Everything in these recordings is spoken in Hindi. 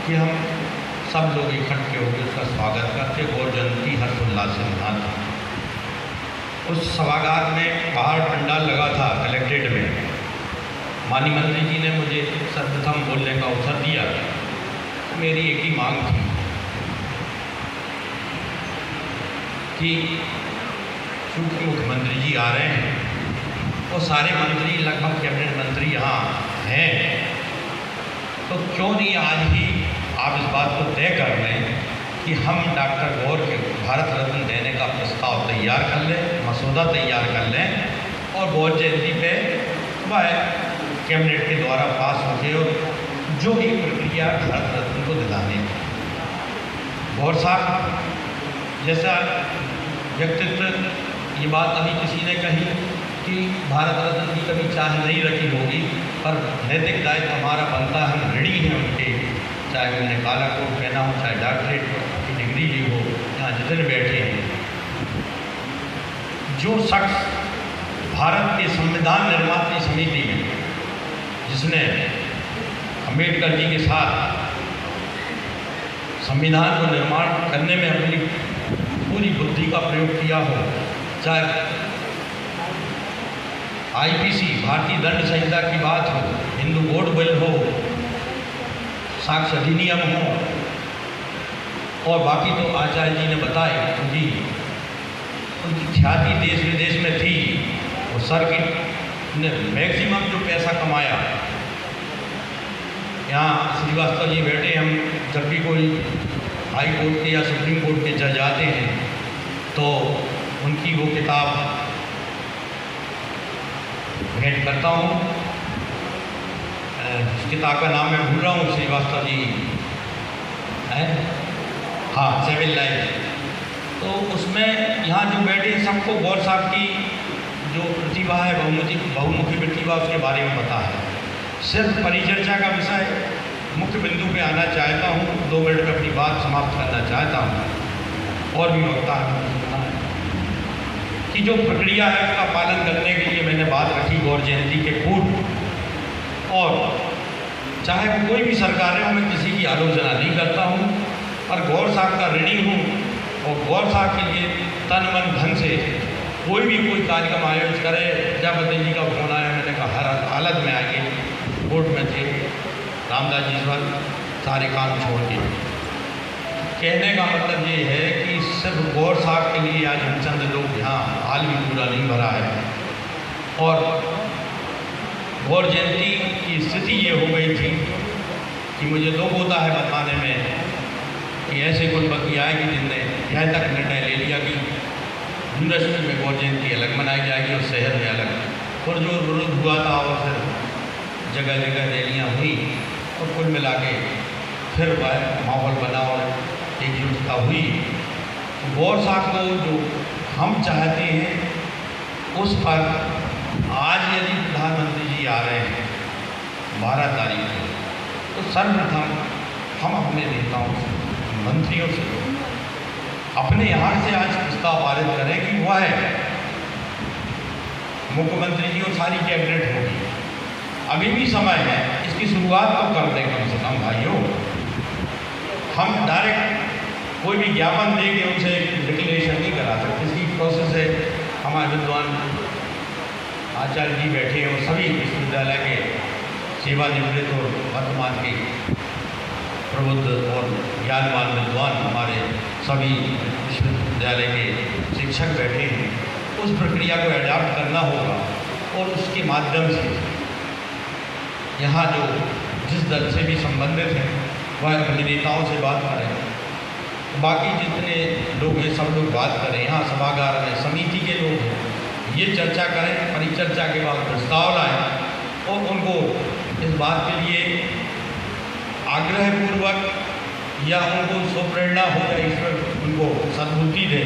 कि हम सब लोग इकट्ठे होकर उसका स्वागत करते और जनती हर्षोल्लास से मनाते। उस सभागार में बाहर पंडाल लगा था कलेक्ट्रेट में। माननीय मंत्री जी ने मुझे सर्वप्रथम बोलने का अवसर दिया। तो मेरी एक ही मांग थी कि चूँकि मुख्यमंत्री जी आ रहे हैं और सारे मंत्री लगभग कैबिनेट मंत्री यहाँ हैं, तो क्यों नहीं आज ही आप इस बात को तय कर लें कि हम डॉक्टर गौर के भारत रत्न देने का प्रस्ताव तैयार कर लें, मसौदा तैयार कर लें और गौर जयंती पे वह कैबिनेट के द्वारा पास हो गए और जो भी प्रक्रिया भारत रत्न को दिलाने की। गौर साहब जैसा व्यक्तित्व, ये बात अभी किसी ने कही कि भारत रत्न की कभी चाह नहीं रखी होगी, पर नैतिक दायित्व हमारा बनता है, हम ऋणी हैं उनके, चाहे उन्हें काला कोट पहना हो, चाहे डॉक्टरेट की डिग्री ली हो, यहाँ जितने बैठे हैं। जो शख्स भारत के संविधान निर्मात्री समिति में, जिसने अम्बेडकर जी के साथ संविधान को निर्माण करने में अपनी पूरी बुद्धि का प्रयोग किया हो, चाहे आईपीसी भारतीय दंड संहिता की बात हो, हिंदू कोड बिल हो, साक्ष्य अधिनियम हो, और बाकी तो आचार्य जी ने बताए, उनकी ख्याति देश विदेश में थी। और सर की ने मैक्सिमम जो पैसा कमाया, यहाँ श्रीवास्तव जी बैठे, हम जब भी कोई हाई कोर्ट के या सुप्रीम कोर्ट के जज आते हैं तो उनकी वो किताब भेंट करता हूँ। उस किताब का नाम मैं भूल रहा हूँ, श्रीवास्तव जी है, हाँ, सिविल लाइफ। तो उसमें यहाँ जो बैठे सबको गौर साहब की जो प्रतिभा है, बहुमुखी प्रतिभा, उसके बारे में पता है। सिर्फ परिचर्चा का विषय मुख्य बिंदु पे आना चाहता हूँ, 2 मिनट में अपनी बात समाप्त करना चाहता हूँ। और भी वक्ता है कि जो प्रक्रिया है उसका पालन करने के लिए मैंने बात रखी गौर जयंती के पूर्व। और चाहे वो कोई भी सरकार है, मैं किसी की आलोचना नहीं करता हूँ, और गौर साहब का ऋणी हूँ और गौर साहब के लिए तन मन धन से कोई भी कोई कार्यक्रम आयोजित करे। प्रजापति जी का फोन आया, मैंने कहा हर हालत में आएंगे, कोर्ट में थे रामदास जी सर, सारे काम छोड़ के। कहने का मतलब ये है कि सिर्फ गौर साहब के लिए आज हम चंद लोग यहाँ हाल भी पूरा नहीं भरा है। और गौर जयंती की स्थिति ये हो गई थी कि मुझे दुख होता है बताने में कि ऐसे कोई बकी आएगी जिनने यहाँ तक निर्णय ले लिया कि यूनिवर्सिटी में गौर जयंती अलग मनाई जाएगी और शहर में अलग। और जो विरोध हुआ था और फिर जगह जगह रैलियाँ हुई और कुल मिला के फिर वह माहौल बना और एकजुटता हुई। गौर साहब को जो हम चाहते हैं उस पर आज यदि प्रधानमंत्री जी आ रहे हैं 12 तारीख को, तो सर्वप्रथम हम अपने नेताओं से, मंत्रियों से अपने यहाँ से आज प्रस्ताव पारित करें कि वह मुख्यमंत्री जी और सारी कैबिनेट होगी। अभी भी समय है, इसकी शुरुआत तो कर दें कम से कम भाइयों। हम डायरेक्ट कोई भी ज्ञापन दे के उनसे डिक्लेरेशन नहीं करा सकते, इसकी प्रोसेस है। हमारे विद्वान आचार्य जी बैठे हैं और सभी विश्वविद्यालय के सेवानिवृत्त और वर्तमान के प्रबुद्ध और ज्ञानवान विद्वान हमारे सभी विश्वविद्यालय के शिक्षक बैठे हैं। उस प्रक्रिया को एडाप्ट करना होगा और उसके माध्यम से यहाँ जो जिस दल से भी संबंधित हैं वह अपने नेताओं से बात करें, बाकी जितने लोग हैं सब लोग बात करें। यहाँ सभागार में समिति के लोग हैं, ये चर्चा करें, परिचर्चा के बाद प्रस्ताव लाएं और उनको इस बात के लिए आग्रहपूर्वक या उनको स्वप्रेरणा हो या ईश्वर उनको सद्बुद्धि दे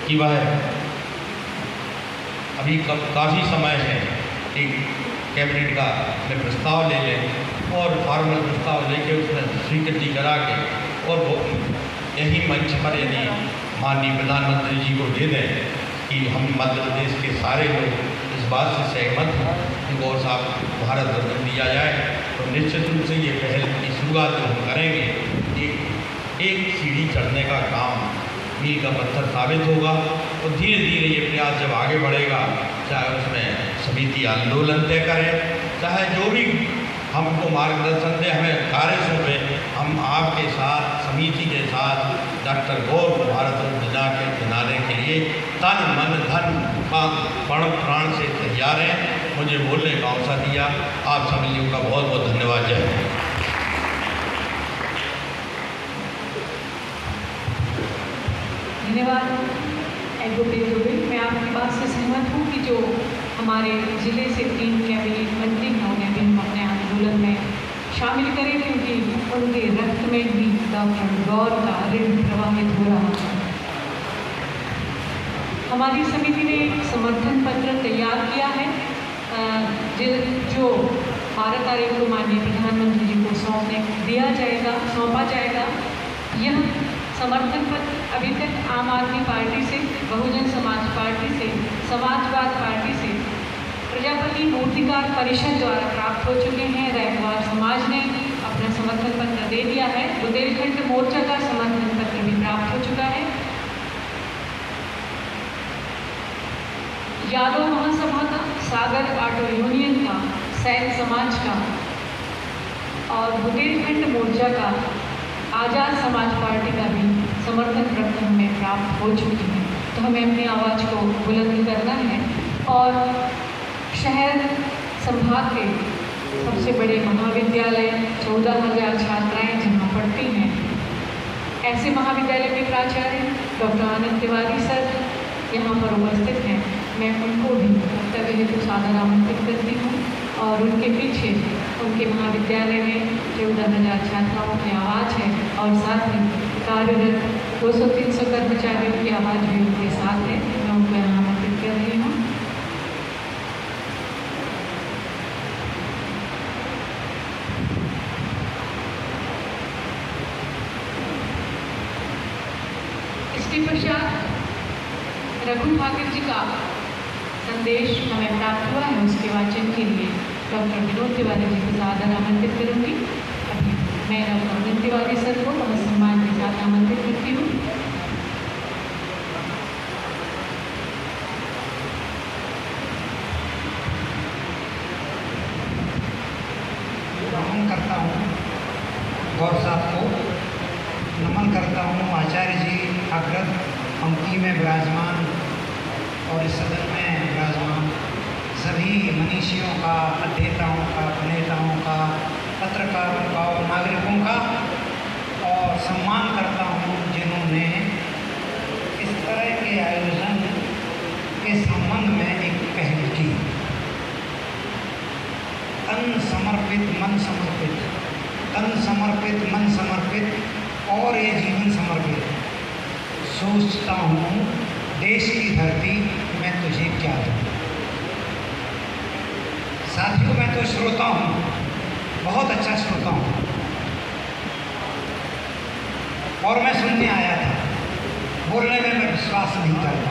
कि वह अभी काफ़ी समय है कि कैबिनेट का में प्रस्ताव ले लें और फॉर्मल प्रस्ताव लेके उसमें स्वीकृति करा के और वो यही मंच पर यदि माननीय प्रधानमंत्री जी को दे दें कि हम मध्य प्रदेश के सारे लोग इस बात से सहमत हैं कि गौर साहब भारत रत्न दिया जाए, तो निश्चित रूप से ये पहल की शुरुआत जो हम करेंगे एक सीढ़ी चढ़ने का काम मील का पत्थर साबित होगा। और धीरे धीरे ये प्रयास जब आगे बढ़ेगा, चाहे उसमें समिति आंदोलन तय करे, चाहे जो भी हमको मार्गदर्शन दे, हमें कार्य सौंपे, हम आपके साथ, समिति के साथ डॉक्टर गौर को भारत रत्न के दिलाने के लिए तन मन धन पण प्राण से तैयार हैं। मुझे बोलने का अवसर दिया, आप सभी लोगों का बहुत बहुत धन्यवाद। जय हिंद। धन्यवाद एडवोकेट दुबे। मैं आपकी बात से सहमत हूँ कि जो हमारे ज़िले से 3 कैबिनेट मंत्री हैं उन्हें भी हम अपने आंदोलन में शामिल करें, क्योंकि उनके रक्त में भी डॉक्टर गौर का ऋण प्रवाहित हो रहा है। हमारी समिति ने एक समर्थन पत्र तैयार किया है जो भारत आर्य को माननीय प्रधानमंत्री जी को सौंपा जाएगा। यह समर्थन पत्र अभी तक आम आदमी पार्टी से, बहुजन समाज पार्टी से, समाजवाद पार्टी से, प्रजापति मूर्तिकार परिषद द्वारा प्राप्त हो चुके हैं। रैकवार समाज ने अपना समर्थन पत्र दे दिया है। बुंदेलखंड मोर्चा का समर्थन पत्र भी प्राप्त हो चुका है। यादव महासभा का, सागर ऑटो यूनियन का, सैन समाज का और बुंदेलखंड मोर्चा का, आज़ाद समाज पार्टी का भी समर्थन पत्र हमें प्राप्त हो चुकी है। तो हमें अपनी आवाज़ को बुलंद करना है और शहर संभाग के सबसे बड़े महाविद्यालय 14,000 छात्राएं जहाँ पढ़ती हैं, ऐसे महाविद्यालय के प्राचार्य डॉक्टर आनंद तिवारी सर यहाँ पर उपस्थित हैं। मैं उनको भी वक्तव्य हेतु सादर आमंत्रित करती हूँ और उनके पीछे उनके महाविद्यालय में 14,000 छात्राओं की आवाज़ है और साथ ही कार्यरत 200-300 कर्मचारियों की आवाज़ भी उनके साथ है। मैं उनको यहाँ आमंत्रित कर रही हूँ। इसके पश्चात रघु ठाकुर जी का संदेश हमें प्राप्त हुआ है, उसके वाचन के लिए डॉक्टर विनोद तिवारी जी को सादर आमंत्रित करूँगी। अभी मैं डॉक्टर आनंद तिवारी सर को बहुत सम्मान के साथ आमंत्रित करती हूँ। नमन करता हूँ गौर साहब को, नमन करता हूँ आचार्य जी अग्रत पंक्ति में विराजमान और इस सदन में विराजमान सभी मनीषियों का, अध्येताओं का, प्रणेताओं का, पत्रकारों का और नागरिकों का, और सम्मान करता हूँ जिन्होंने इस तरह के आयोजन के संबंध में एक पहल की। तन समर्पित मन समर्पित, तन समर्पित मन समर्पित और ये जीवन समर्पित। सोचता हूँ देश की धरती मैं तुझे क्या दूँ। साथियों, मैं तो श्रोता हूँ, बहुत अच्छा श्रोता हूँ और मैं सुनने आया था, बोलने में मैं विश्वास नहीं करता,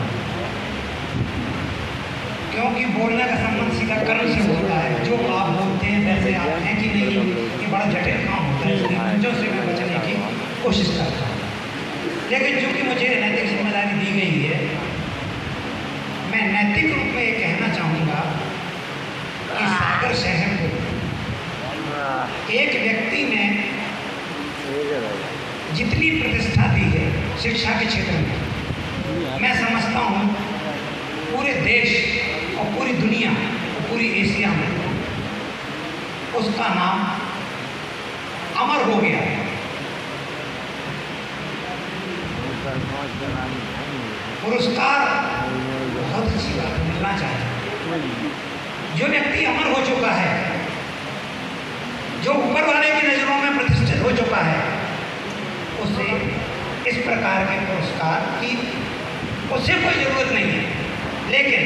क्योंकि बोलने का संबंध सीधा कर्म से होता है। जो आप बोलते हैं वैसे आप हैं कि नहीं, ये बड़ा जटिल काम होता है, इसलिए मंचों से मैं बचने की कोशिश करता हूँ। लेकिन चूँकि मुझे नैतिक जिम्मेदारी दी गई है, मैं नैतिक रूप में ये कहना चाहूँगा कि सागर शहर को एक व्यक्ति ने जितनी प्रतिष्ठा दी है शिक्षा के क्षेत्र में, मैं समझता हूँ पूरे देश और पूरी दुनिया और पूरी एशिया में उसका नाम अमर हो गया है। पुरस्कार बहुत अच्छी बात मिलना चाहिए। जो व्यक्ति अमर हो चुका है, जो ऊपर वाले की नज़रों में प्रतिष्ठित हो चुका है, उसे इस प्रकार के पुरस्कार की उसे कोई ज़रूरत नहीं है। लेकिन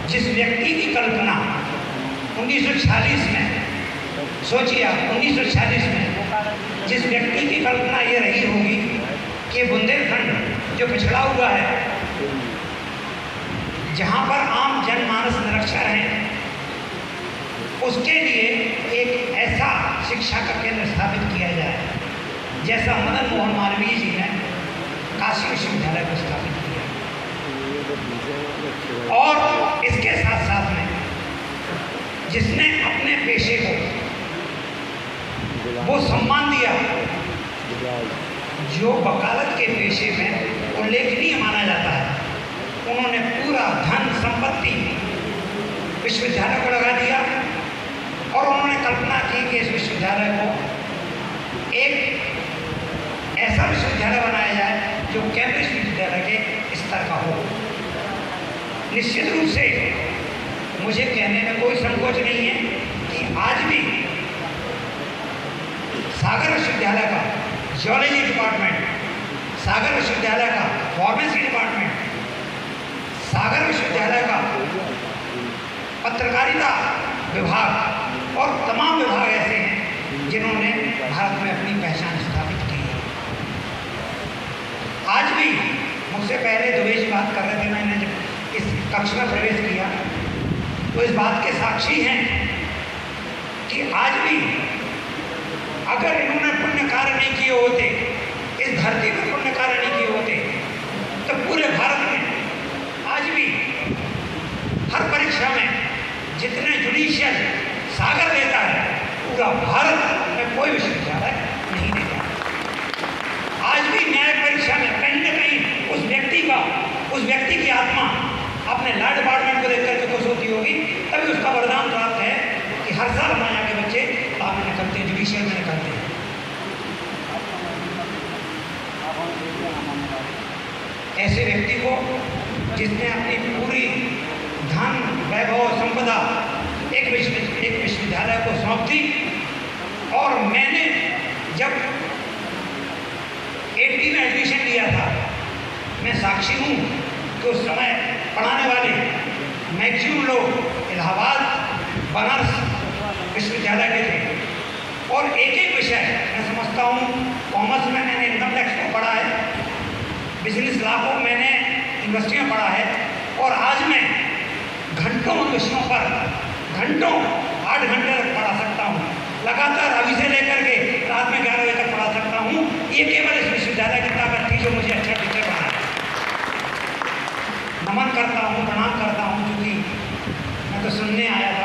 जिस व्यक्ति की कल्पना 1946 में, सोचिए आप 1946 में जिस व्यक्ति की कल्पना ये रही होगी कि बुंदेलखंड जो पिछड़ा हुआ है, जहाँ पर आम जनमानस निरक्षर हैं, उसके लिए एक ऐसा शिक्षा का केंद्र स्थापित किया जाए जैसा मदन मोहन मालवीय जी ने काशी विश्वविद्यालय को स्थापित किया। और इसके साथ साथ में जिसने अपने पेशे को वो सम्मान दिया जो वकालत के पेशे में उल्लेखनीय माना जाता है, उन्होंने पूरा धन संपत्ति विश्वविद्यालय को लगा दिया और उन्होंने कल्पना की कि इस विश्वविद्यालय को एक ऐसा विश्वविद्यालय बनाया जाए जो कैम्ब्रिज विश्वविद्यालय के स्तर का हो। निश्चित रूप से मुझे कहने में कोई संकोच नहीं है कि आज भी सागर विश्वविद्यालय का जियोलॉजी डिपार्टमेंट, सागर विश्वविद्यालय का फार्मेसी डिपार्टमेंट, सागर विश्वविद्यालय का पत्रकारिता विभाग और तमाम विभाग ऐसे हैं जिन्होंने भारत में अपनी पहचान स्थापित की है। आज भी मुझसे पहले दुबे जी बात कर रहे थे, मैंने जब इस कक्ष में प्रवेश किया तो इस बात के साक्षी हैं कि आज भी अगर इन्होंने पुण्य कार्य नहीं किए होते, इस धरती पर पुण्य कार्य नहीं किए होते, तो पूरे भारत में आज भी हर परीक्षा में जितने जुडिशियल सागर देता है, पूरा भारत में कोई विश्वविद्यालय नहीं देता। आज भी न्याय परीक्षा में कहीं न कहीं उस व्यक्ति की आत्मा अपने लॉ डिपार्टमेंट को देख करके खुश होती होगी, तभी उसका वरदान प्राप्त है कि हर साल हमारे यहाँ के बच्चे लॉ में निकलते हैं, जुडिशियल में निकलते हैं। ऐसे व्यक्ति को जिसने अपनी पूरी धन वैभव संपदा एक विश्वविद्यालय को सौंप दी, और मैंने जब 80 में एडमिशन लिया था, मैं साक्षी हूँ कि उस समय पढ़ाने वाले मैक्सिमम लोग इलाहाबाद, बनारस विश्वविद्यालय के थे, और एक एक विषय मैं समझता हूँ, कॉमर्स में मैंने इनकम टैक्स को पढ़ा है, बिजनेस लॉ को मैंने यूनिवर्सिटी में पढ़ा है, और आज मैं घंटों उन विषयों पर घंटों 8 घंटे तक पढ़ा सकता हूँ लगातार, अभी से लेकर के रात में 11